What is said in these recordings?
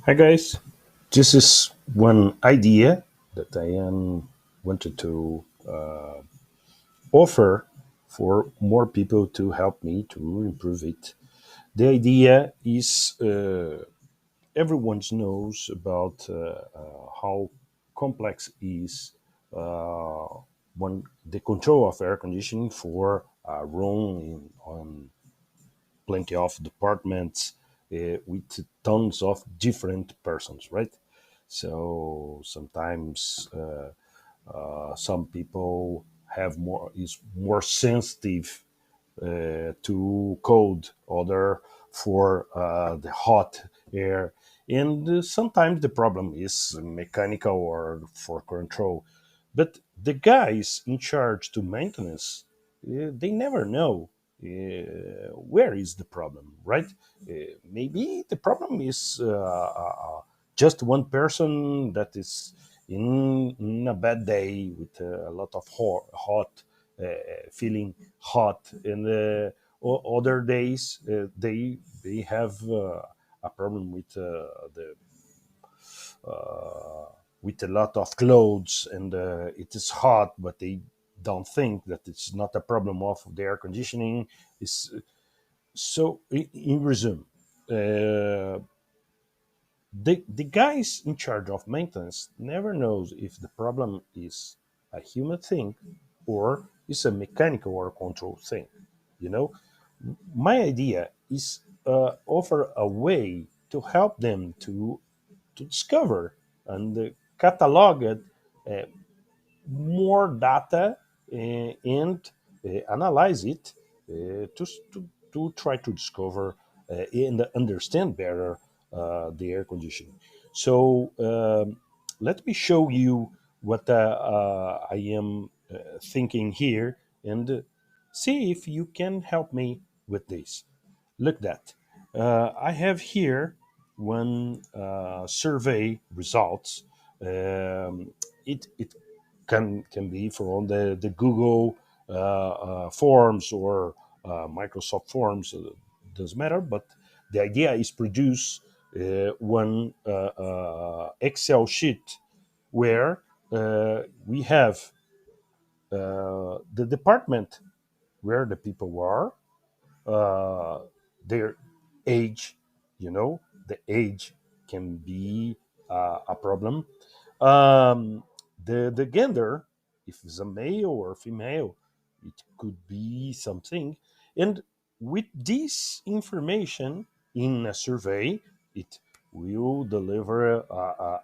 Hi guys, this is one idea that I am wanted to offer for more people to help me to improve it. The idea is everyone knows about how complex is uh, one the control of air conditioning for a room on plenty of departments with tons of different persons, right? So sometimes some people have more sensitive to cold, other for the hot air, and sometimes the problem is mechanical or for control. But the guys in charge to maintenance, they never know where is the problem, right? Maybe the problem is just one person that is in a bad day with a lot of hot feeling hot, and other days they have a problem the uh, with a lot of clothes, and it is hot, but they don't think that it's not a problem of the air conditioning. Is so in resume, uh, the guys in charge of maintenance never knows if the problem is a human thing or is a mechanical or control thing. You know, my idea is offer a way to help them to discover and catalog it, uh, more data and analyze it to try to discover and understand better the air conditioning. So let me show you what I am thinking here, and see if you can help me with this. Look that. I have here one survey results. It can be from the Google Forms or Microsoft Forms. Doesn't matter, but the idea is produce one Excel sheet where we have the department where the people are, uh, their age. The age can be a problem. um, the gender, if it's a male or female, it could be something. And with this information in a survey, it will deliver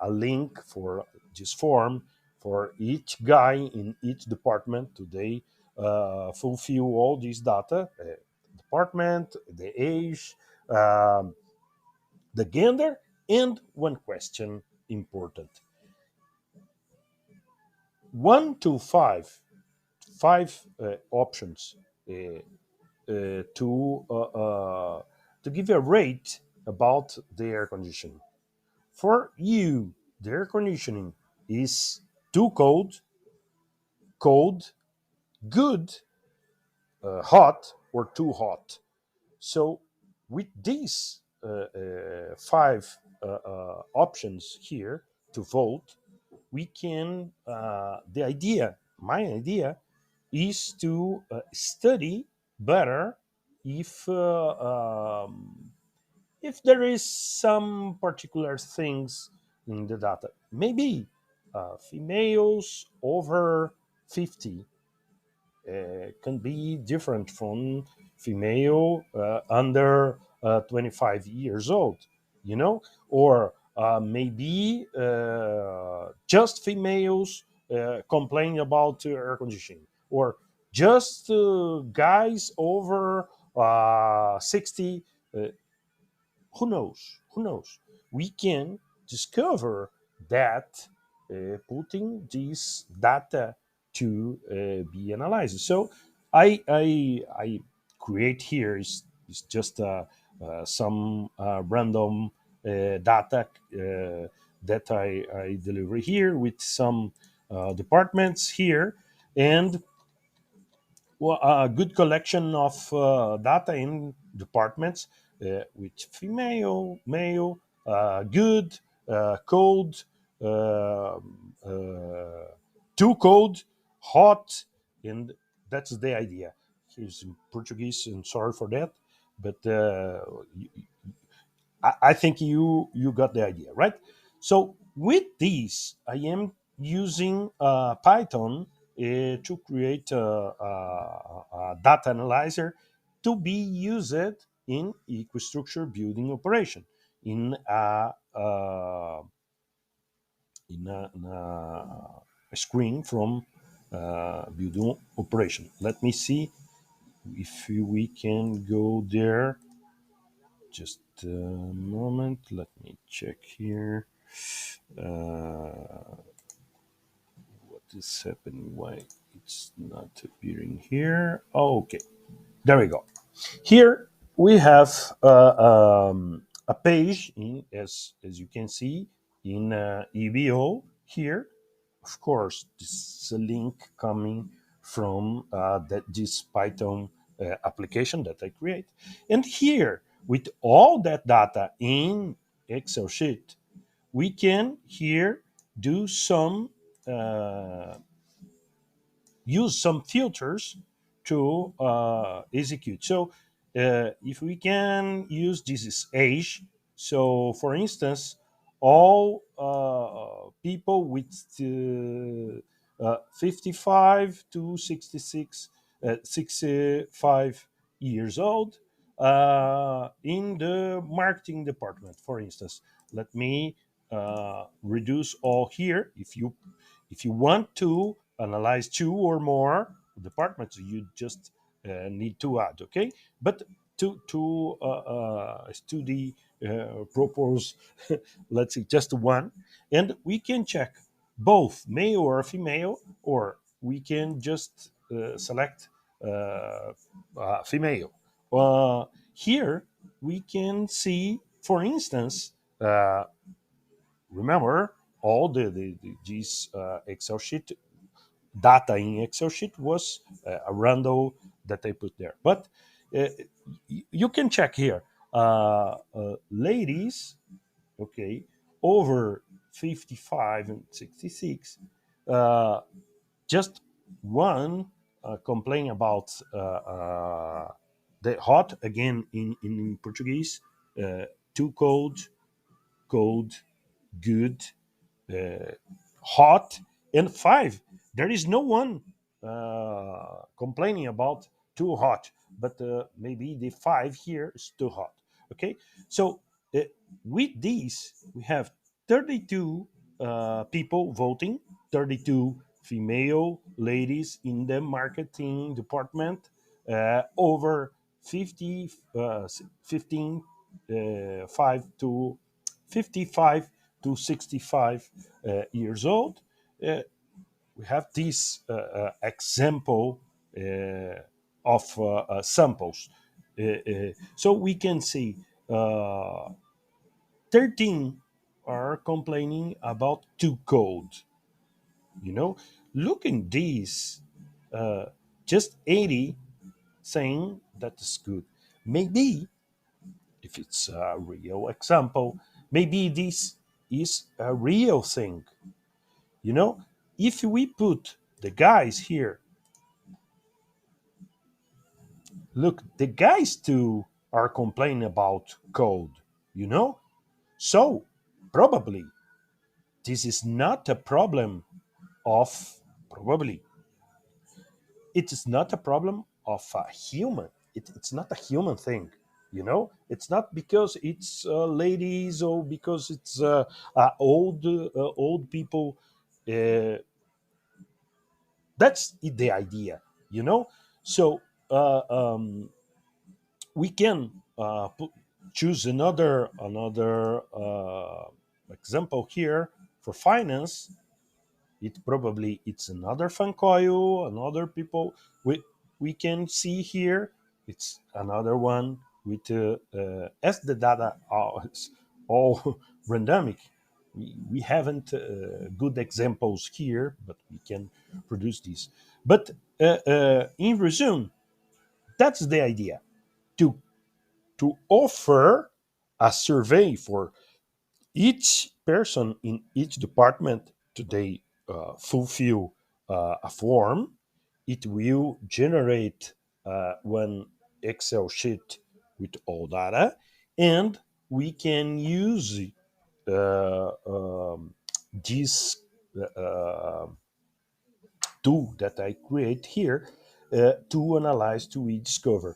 a link for this form for each guy in each department today, fulfill all these data, department, the age, um, the gender, and one question important: 1 to 5 options uh, to give a rate about the air conditioning. For you, the air conditioning is too cold, cold, good, hot, or too hot. So with these five options here to vote, we can. My idea, is to study better if if there is some particular things in the data. Maybe females over 50 can be different from female under 25 years old, or maybe just females complain about air conditioning, or just guys over 60. uh, who knows, we can discover that putting this data to be analyzed. So I create here is just some random data that I deliver here with some departments here, and well, a good collection of data in departments with female, male, good, cold, too cold, hot, and that's the idea. Here's in Portuguese, and sorry for that, but I think you got the idea, right? So with this, I am using Python to create a data analyzer to be used in EcoStructure building operation in a screen from building operation. Let me see if we can go there. Just a moment. Let me check here. Uh, what is happening? Why it's not appearing here? Oh, okay, there we go. Here we have a page in, as you can see in EVO here. Of course, this is a link coming from this Python application that I create. And here, with all that data in Excel sheet, we can here do some use some filters to execute. So if we can use this is age. So for instance, all people with 55 to 66, 65 years old in the marketing department, for instance. Let me reduce all here. If you want to analyze two or more departments, you just need to add, okay? But to study propose, let's say just one, and we can check both male or female, or we can just select female. Here we can see, for instance, remember all these Excel sheet data in Excel sheet was a random that I put there. But uh, you can check here, ladies, okay, over 55 and 66, uh, just one complain about the hot again in Portuguese, too cold, cold, good, uh, hot, and five. There is no one complaining about too hot, but maybe the five here is too hot. Okay, so uh, with these we have 32 people voting, 32 female ladies in the marketing department, over 50, 15, 5 to 55 to 65 years old. Uh, we have this example of samples. So we can see 13 are complaining about too cold. You know, looking these, uh, just 80 saying that is good. Maybe if it's a real example, maybe this is a real thing. You know, if we put the guys here, look, the guys too are complaining about cold, you know? So probably this is not a problem of, probably it is not a problem of a human. It's not a human thing, you know? It's not because it's ladies or because it's old people. Uh, that's the idea, you know. So we can choose another example here for finance. It probably it's another fan coil, another people. We can see here it's another one with as the data are it's all randomic. We haven't good examples here, but we can produce these. But in resume, that's the idea, to to offer a survey for Each person in each department today fulfill a form. It will generate one Excel sheet with all data, and we can use this uh, tool that I create here to analyze, to we discover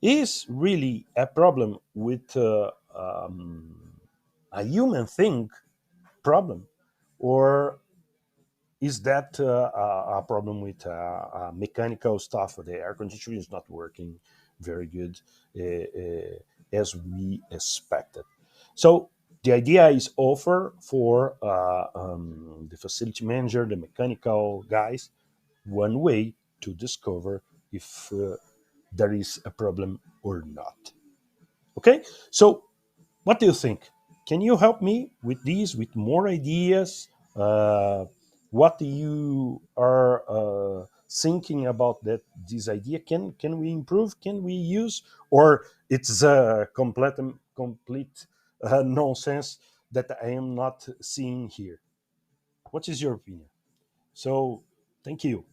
is really a problem with a human thing problem, or is that a problem with mechanical stuff? The air conditioning is not working very good as we expected. So the idea is offer for the facility manager, the mechanical guys, one way to discover if there is a problem or not. Okay, so what do you think? Can you help me with these, with more ideas? What you are thinking about that this idea? Can we improve? Can we use? Or it's complete nonsense that I am not seeing here? What is your opinion? So, thank you.